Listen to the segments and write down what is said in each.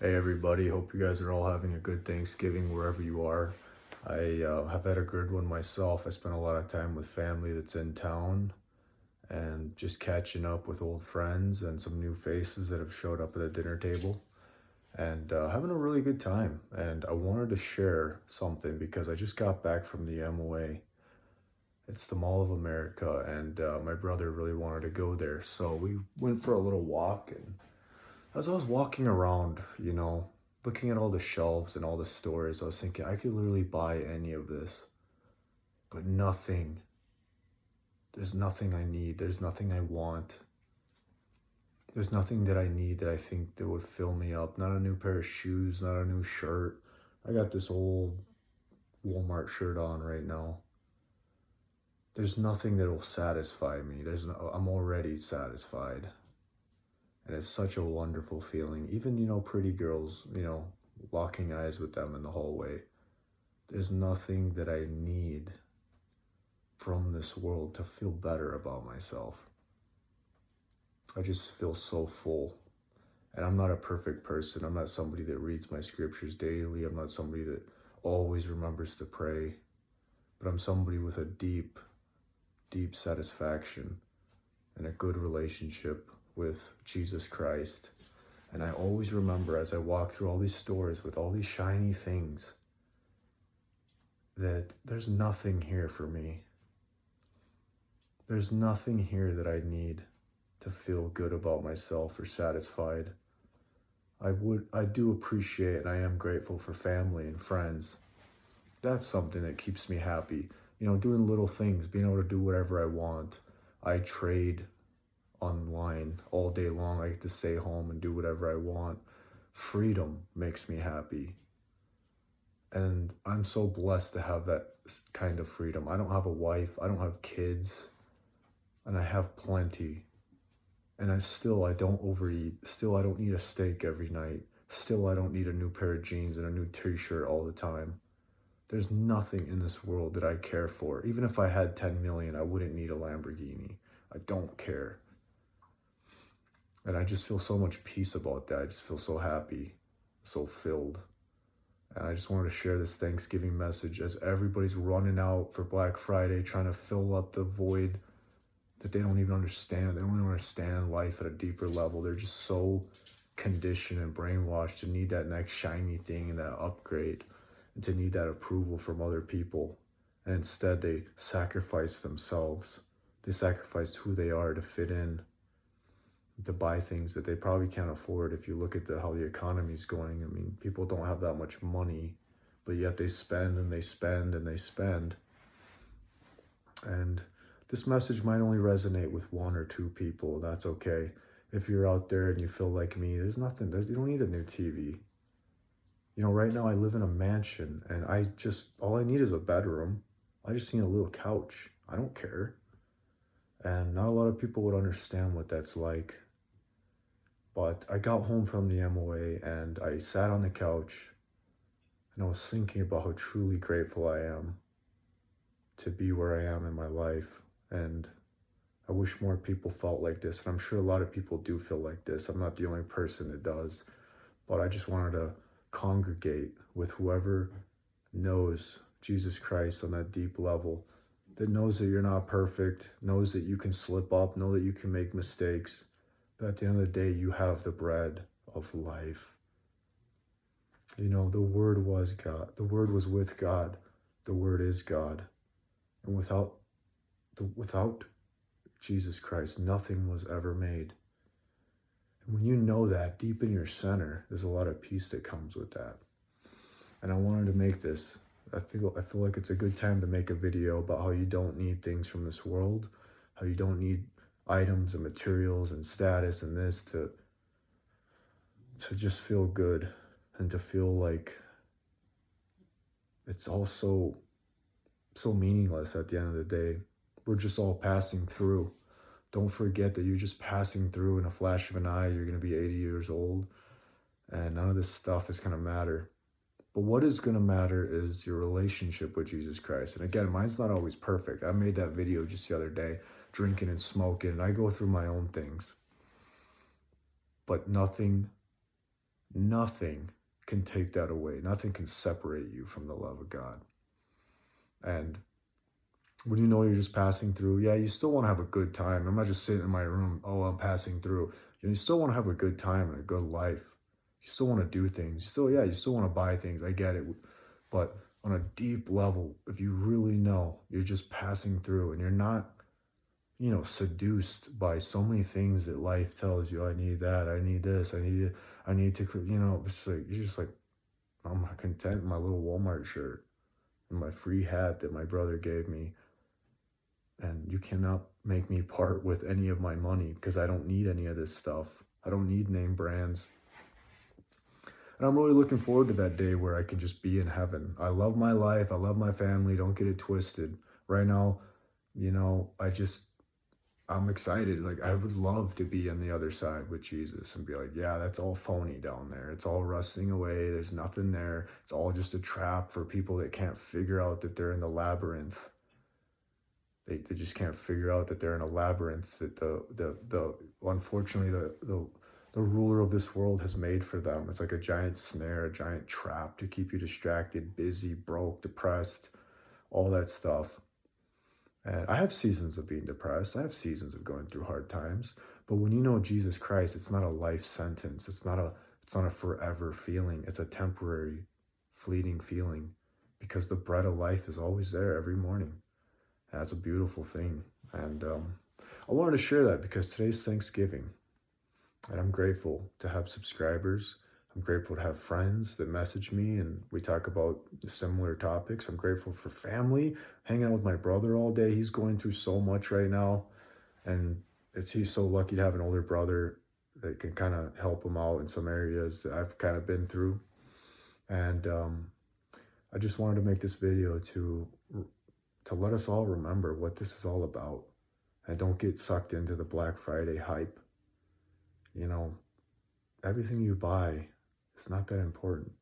Hey everybody, hope you guys are all having a good Thanksgiving wherever you are. I have had a good one myself. I spent a lot of time with family that's in town and just catching up with old friends and some new faces that have showed up at the dinner table and having a really good time. And I wanted to share something because I just got back from the MOA. It's the Mall of America, and my brother really wanted to go there. So we went for a little walk, and as I was walking around, looking at all the shelves and all the stores, I was thinking I could literally buy any of this, but nothing. There's nothing I need. There's nothing I want. There's nothing that I need that I think that would fill me up. Not a new pair of shoes, not a new shirt. I got this old Walmart shirt on right now. There's nothing that will satisfy me. I'm already satisfied. And it's such a wonderful feeling. Even, pretty girls, locking eyes with them in the hallway. There's nothing that I need from this world to feel better about myself. I just feel so full. And I'm not a perfect person. I'm not somebody that reads my scriptures daily. I'm not somebody that always remembers to pray. But I'm somebody with a deep, deep satisfaction and a good relationship with Jesus Christ. And I always remember as I walk through all these stores with all these shiny things that there's nothing here for me. There's nothing here that I need to feel good about myself or satisfied. I do appreciate and I am grateful for family and friends. That's something that keeps me happy. Doing little things, being able to do whatever I want. I trade online all day long. I get to stay home and do whatever I want. Freedom makes me happy. And I'm so blessed to have that kind of freedom. I don't have a wife, I don't have kids, and I have plenty. And I don't overeat. Still, I don't need a steak every night. Still, I don't need a new pair of jeans and a new t-shirt all the time. There's nothing in this world that I care for. Even if I had 10 million, I wouldn't need a Lamborghini. I don't care. And I just feel so much peace about that. I just feel so happy, so filled. And I just wanted to share this Thanksgiving message as everybody's running out for Black Friday, trying to fill up the void that they don't even understand. They don't even understand life at a deeper level. They're just so conditioned and brainwashed to need that next shiny thing and that upgrade and to need that approval from other people. And instead they sacrifice themselves. They sacrifice who they are to fit in, to buy things that they probably can't afford. If you look at how the economy's going, I mean, people don't have that much money, but yet they spend and they spend and they spend. And this message might only resonate with one or two people. That's okay. If you're out there and you feel like me, you don't need a new TV. Right now I live in a mansion and all I need is a bedroom. I just need a little couch. I don't care. And not a lot of people would understand what that's like. But I got home from the MOA and I sat on the couch and I was thinking about how truly grateful I am to be where I am in my life. And I wish more people felt like this. And I'm sure a lot of people do feel like this. I'm not the only person that does. But I just wanted to congregate with whoever knows Jesus Christ on that deep level, that knows that you're not perfect, knows that you can slip up, know that you can make mistakes. But at the end of the day, you have the bread of life. The Word was God. The Word was with God. The Word is God. And without Jesus Christ, nothing was ever made. And when you know that deep in your center, there's a lot of peace that comes with that. And I wanted to make this. I feel like it's a good time to make a video about how you don't need things from this world, how you don't need items and materials and status and this to just feel good and to feel like it's all so meaningless at the end of the day. We're just all passing through. Don't forget that you're just passing through in a flash of an eye. You're going to be 80 years old and none of this stuff is going to matter. But what is going to matter is your relationship with Jesus Christ. And again, mine's not always perfect. I made that video just the other day, drinking and smoking, and I go through my own things. But nothing Nothing can take that away. Nothing can separate you from the love of God. And when you know you're just passing through, yeah, you still want to have a good time. I'm not just sitting in my room, oh, I'm passing through. You still want to have a good time and a good life. You still want to do things. You still want to buy things. I get it. But on a deep level, if you really know you're just passing through and you're not, seduced by so many things that life tells you, I need that, I need this, I need to, it's like, you're just like, I'm content in my little Walmart shirt and my free hat that my brother gave me. And you cannot make me part with any of my money because I don't need any of this stuff. I don't need name brands. And I'm really looking forward to that day where I can just be in heaven. I love my life. I love my family. Don't get it twisted. Right now, I'm excited. Like, I would love to be on the other side with Jesus and be like, yeah, that's all phony down there. It's all rusting away. There's nothing there. It's all just a trap for people that can't figure out that they're in the labyrinth. They just can't figure out that they're in a labyrinth that the unfortunately the ruler of this world has made for them. It's like a giant snare, a giant trap to keep you distracted, busy, broke, depressed, all that stuff. And I have seasons of being depressed. I have seasons of going through hard times. But when you know Jesus Christ, it's not a life sentence. It's not a forever feeling. It's a temporary, fleeting feeling because the bread of life is always there every morning. And that's a beautiful thing. And I wanted to share that because today's Thanksgiving. And I'm grateful to have subscribers. I'm grateful to have friends that message me and we talk about similar topics. I'm grateful for family, hanging out with my brother all day. He's going through so much right now. And he's so lucky to have an older brother that can kind of help him out in some areas that I've kind of been through. And I just wanted to make this video to let us all remember what this is all about. And don't get sucked into the Black Friday hype. Everything you buy is not that important.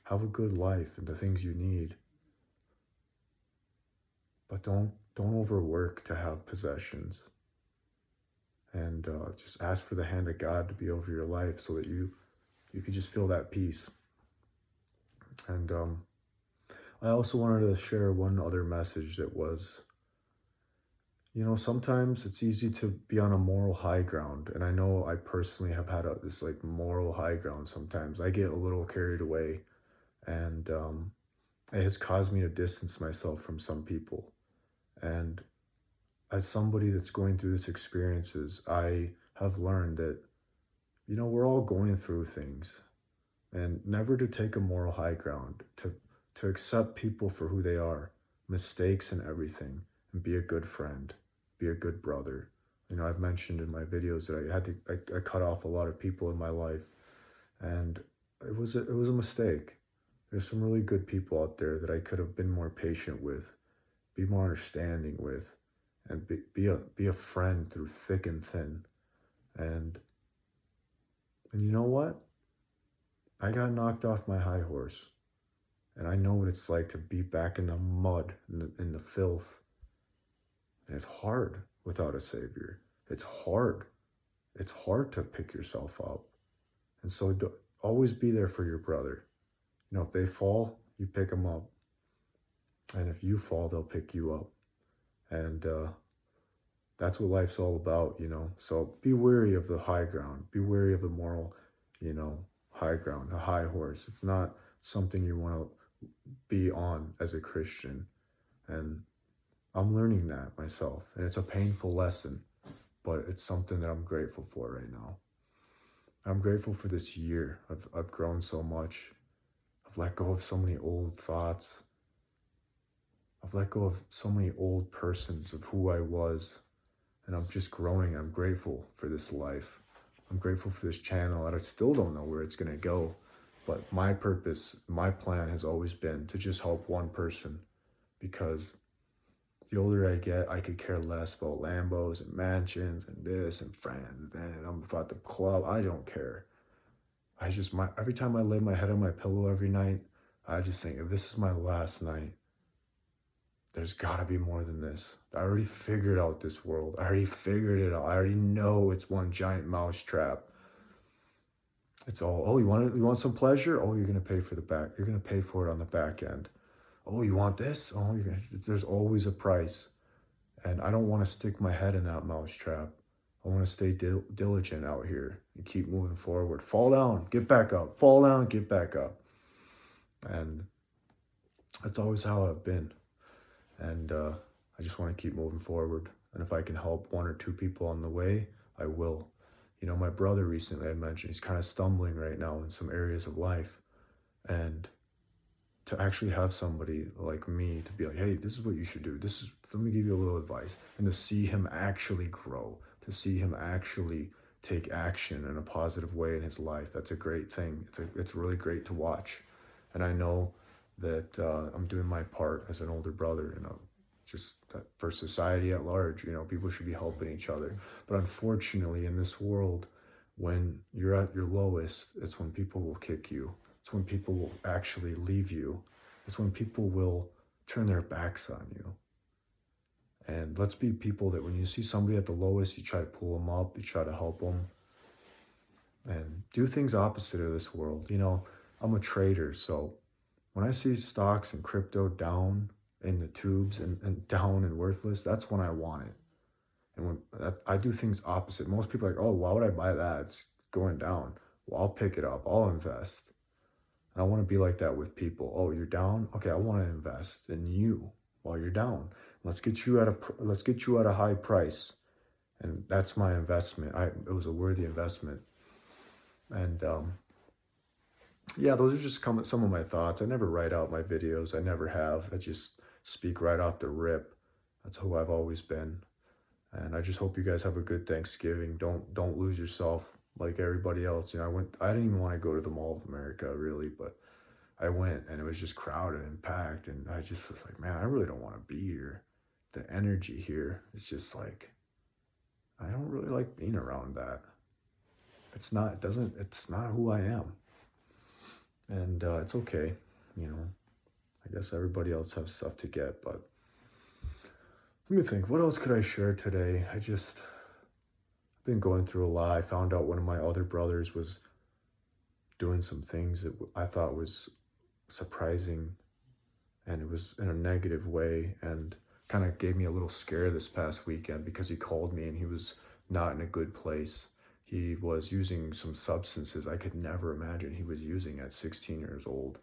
Have a good life and the things you need. But don't overwork to have possessions. And just ask for the hand of God to be over your life so that you can just feel that peace. And I also wanted to share one other message that was, sometimes it's easy to be on a moral high ground. And I know I personally have had this like moral high ground sometimes. I get a little carried away and it has caused me to distance myself from some people. And as somebody that's going through this experiences, I have learned that, we're all going through things and never to take a moral high ground, to accept people for who they are, mistakes and everything, and be a good friend, be a good brother. I've mentioned in my videos that I cut off a lot of people in my life, and it was a mistake. There's some really good people out there that I could have been more patient with, be more understanding with, and be a friend through thick and thin. And you know what? I got knocked off my high horse. And I know what it's like to be back in the mud, in the filth. And it's hard without a savior. It's hard. It's hard to pick yourself up. And so always be there for your brother. If they fall, you pick them up. And if you fall, they'll pick you up. And that's what life's all about, So be wary of the high ground. Be wary of the moral, high ground, a high horse. It's not something you want to be on as a Christian. And I'm learning that myself. And it's a painful lesson, but it's something that I'm grateful for right now. I'm grateful for this year. I've grown so much. I've let go of so many old thoughts. I've let go of so many old persons of who I was. And I'm just growing. I'm grateful for this life. I'm grateful for this channel. And I still don't know where it's going to go. But my purpose, my plan has always been to just help one person, because the older I get, I could care less about Lambos and mansions and this and friends and I'm about the club. I don't care. Every time I lay my head on my pillow every night, I just think, if this is my last night, there's got to be more than this. I already figured out this world. I already figured it out. I already know it's one giant mouse trap. It's all, oh, you want some pleasure? Oh, you're gonna pay for the back. You're gonna pay for it on the back end. Oh, you want this? Oh, there's always a price. And I don't want to stick my head in that mousetrap. I want to stay diligent out here and keep moving forward. Fall down, get back up. Fall down, get back up. And that's always how I've been. And I just want to keep moving forward. And if I can help one or two people on the way, I will. You know, my brother recently, I mentioned, he's kind of stumbling right now in some areas of life. And to actually have somebody like me to be like, hey, this is what you should do. Let me give you a little advice. And to see him actually grow, to see him actually take action in a positive way in his life, that's a great thing. It's really great to watch. And I know that I'm doing my part as an older brother, just for society at large, people should be helping each other. But unfortunately, in this world, when you're at your lowest, it's when people will kick you. It's when people will actually leave you. It's when people will turn their backs on you. And let's be people that when you see somebody at the lowest, you try to pull them up, you try to help them, and do things opposite of this world. I'm a trader, so when I see stocks and crypto down in the tubes and down and worthless, that's when I want it. And when I do things opposite, most people are like, oh, why would I buy that? It's going down. Well, I'll pick it up. I'll invest. And I want to be like that with people. Oh, you're down? Okay, I want to invest in you while you're down. Let's get you at a high price. And that's my investment. It was a worthy investment. And yeah, those are just some of my thoughts. I never write out my videos. I never have. I just speak right off the rip. That's who I've always been. And I just hope you guys have a good Thanksgiving. Don't lose yourself like everybody else. I didn't even want to go to the Mall of America really, but I went and it was just crowded and packed. And I just was like, man, I really don't want to be here. The energy here is just like, I don't really like being around that. It's not who I am. And it's okay. I guess everybody else has stuff to get, but let me think, what else could I share today? Been going through a lot. I found out one of my other brothers was doing some things that I thought was surprising, and it was in a negative way, and kind of gave me a little scare this past weekend because he called me and he was not in a good place. He was using some substances I could never imagine he was using at 16 years old.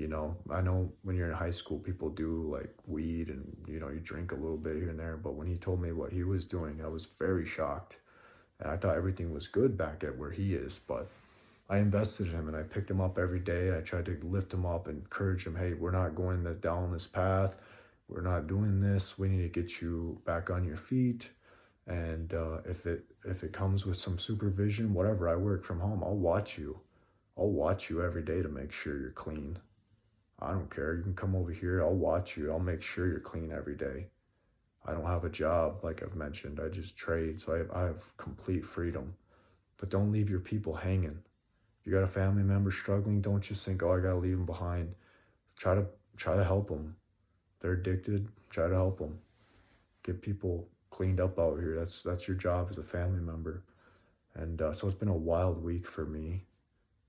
I know when you're in high school, people do like weed and, you drink a little bit here and there. But when he told me what he was doing, I was very shocked. And I thought everything was good back at where he is. But I invested in him and I picked him up every day. I tried to lift him up and encourage him, hey, we're not going down this path. We're not doing this. We need to get you back on your feet. And if it comes with some supervision, whatever, I work from home. I'll watch you. I'll watch you every day to make sure you're clean. I don't care. You can come over here. I'll watch you. I'll make sure you're clean every day. I don't have a job, like I've mentioned. I just trade, so I have complete freedom. But don't leave your people hanging. If you got a family member struggling, don't just think, oh, I got to leave them behind. Try to help them. They're addicted. Try to help them. Get people cleaned up out here. That's your job as a family member. And so it's been a wild week for me.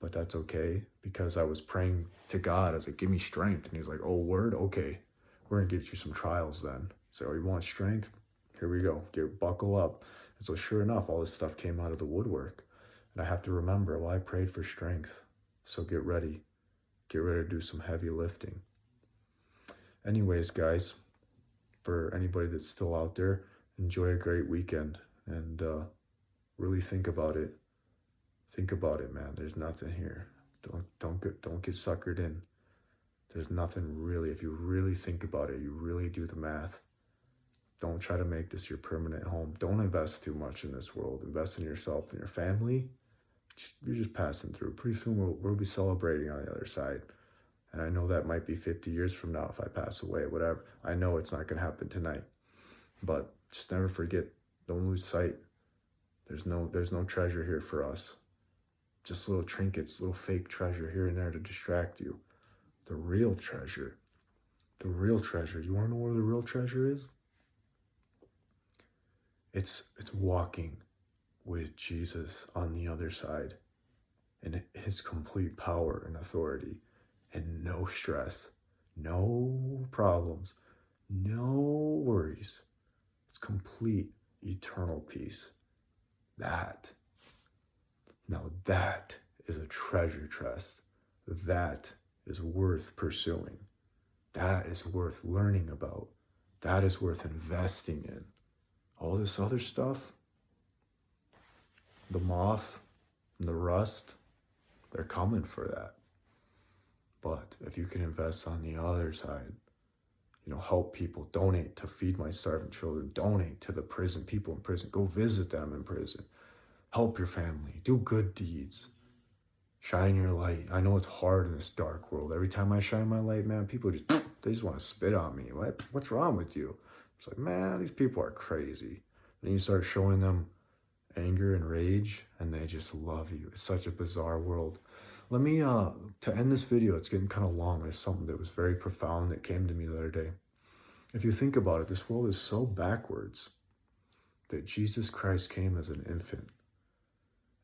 But that's okay, because I was praying to God. I was like, give me strength. And he's like, oh, word? Okay, we're going to get you some trials then. So, oh, you want strength? Here we go. Buckle up. And so sure enough, all this stuff came out of the woodwork. And I have to remember, well, I prayed for strength. So get ready. Get ready to do some heavy lifting. Anyways, guys, for anybody that's still out there, enjoy a great weekend. And really think about it. Think about it, man. There's nothing here. Don't get suckered in. There's nothing really. If you really think about it, you really do the math. Don't try to make this your permanent home. Don't invest too much in this world. Invest in yourself and your family. You're just passing through. Pretty soon we'll be celebrating on the other side. And I know that might be 50 years from now if I pass away, whatever. I know it's not going to happen tonight. But just never forget. Don't lose sight. There's no treasure here for us. Just little trinkets, little fake treasure here and there to distract you. The real treasure, you want to know where the real treasure is? It's walking with Jesus on the other side. in his complete power and authority, and no stress, no problems, no worries. It's complete eternal peace. That, now that is a treasure chest. That is worth pursuing. That is worth learning about. That is worth investing in. All this other stuff, the moth and the rust, they're coming for that. But if you can invest on the other side, help people, donate to Feed My Starving Children, donate to the prison, people in prison, go visit them in prison, help your family, do good deeds, shine your light. I know it's hard in this dark world. Every time I shine my light, man, people they just want to spit on me. What's wrong with you? It's like, man, these people are crazy. Then you start showing them anger and rage, and they just love you. It's such a bizarre world. Let me, to end this video, it's getting kind of long. There's something that was very profound that came to me the other day. If you think about it, this world is so backwards that Jesus Christ came as an infant.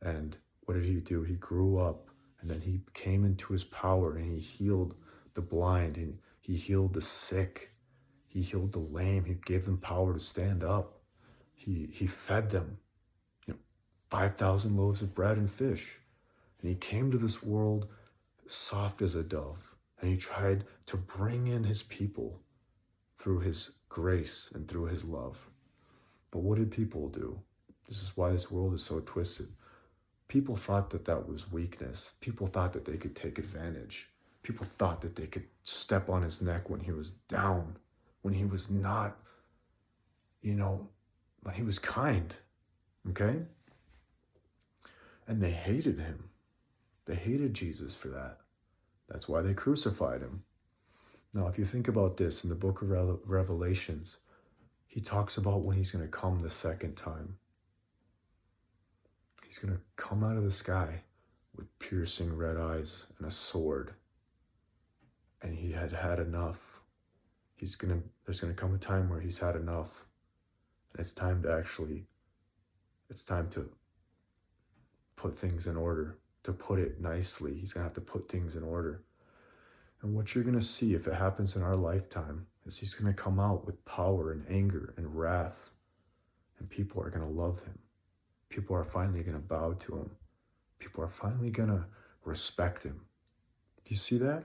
And what did he do? He grew up, and then he came into his power, and he healed the blind, and he healed the sick. He healed the lame. He gave them power to stand up. He fed them, 5,000 loaves of bread and fish. And he came to this world soft as a dove. And he tried to bring in his people through his grace and through his love. But what did people do? This is why this world is so twisted. People thought that that was weakness. People thought that they could take advantage. People thought that they could step on his neck when he was down, when he was not, when he was kind, okay? And they hated him. They hated Jesus for that. That's why they crucified him. Now, if you think about this in the book of Revelations, he talks about when he's going to come the second time. He's going to come out of the sky with piercing red eyes and a sword. And he had had enough. There's going to come a time where he's had enough. And it's time to put things in order. To put it nicely, he's going to have to put things in order. And what you're going to see if it happens in our lifetime is he's going to come out with power and anger and wrath. And people are going to love him. People are finally going to bow to him. People are finally going to respect him. Do you see that?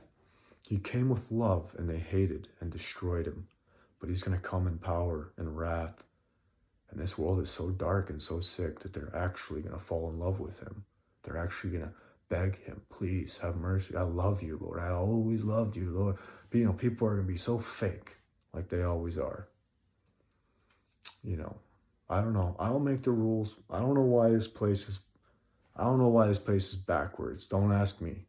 He came with love and they hated and destroyed him. But he's going to come in power and wrath. And this world is so dark and so sick that they're actually going to fall in love with him. They're actually going to beg him, please have mercy. I love you, Lord. I always loved you, Lord. But, people are going to be so fake like they always are. I don't know. I don't make the rules. I don't know why this place is backwards. Don't ask me.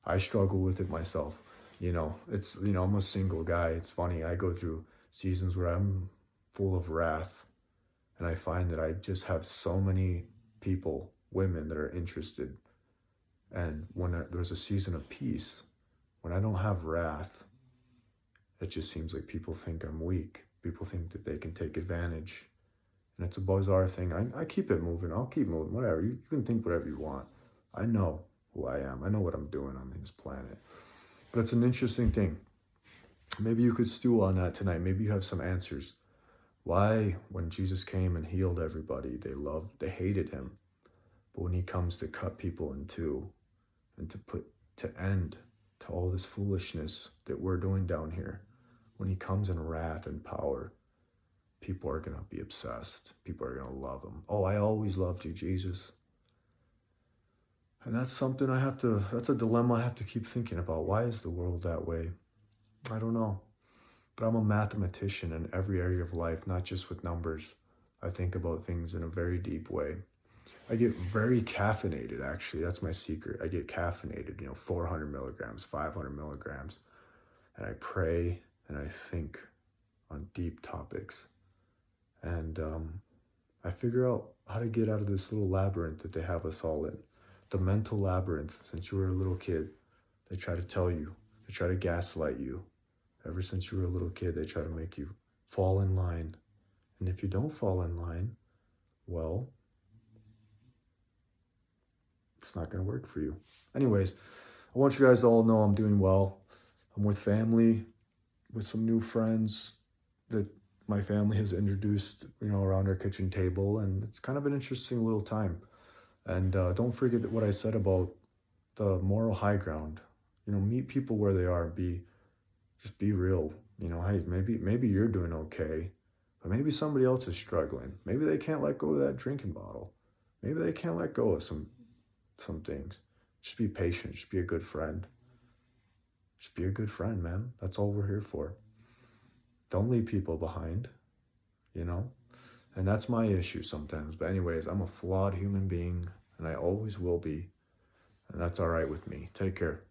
I struggle with it myself. I'm a single guy. It's funny. I go through seasons where I'm full of wrath. And I find that I just have so many people, women that are interested. And when there's a season of peace, when I don't have wrath, it just seems like people think I'm weak. People think that they can take advantage. And it's a bizarre thing. I keep it moving. I'll keep moving. Whatever. You can think whatever you want. I know who I am. I know what I'm doing on this planet. But it's an interesting thing. Maybe you could stew on that tonight. Maybe you have some answers. Why, when Jesus came and healed everybody, they hated him. But when he comes to cut people in two and to end to all this foolishness that we're doing down here, when he comes in wrath and power, people are going to be obsessed. People are going to love him. Oh, I always loved you, Jesus. And that's something that's a dilemma I have to keep thinking about. Why is the world that way? I don't know. But I'm a mathematician in every area of life, not just with numbers. I think about things in a very deep way. I get very caffeinated, actually. That's my secret. I get caffeinated, 400 milligrams, 500 milligrams. And I pray and I think on deep topics. And I figure out how to get out of this little labyrinth that they have us all in. The mental labyrinth, since you were a little kid. They try to tell you. They try to gaslight you. Ever since you were a little kid, they try to make you fall in line. And if you don't fall in line, well, it's not going to work for you. Anyways, I want you guys to all know I'm doing well. I'm with family, with some new friends that my family has introduced, around our kitchen table, and it's kind of an interesting little time. And don't forget what I said about the moral high ground. Meet people where they are. Just be real. Hey, maybe you're doing okay, but maybe somebody else is struggling. Maybe they can't let go of that drinking bottle. Maybe they can't let go of some things. Just be patient. Just be a good friend. Just be a good friend, man. That's all we're here for. Don't leave people behind, you know? And that's my issue sometimes. But anyways, I'm a flawed human being, and I always will be. And that's all right with me. Take care.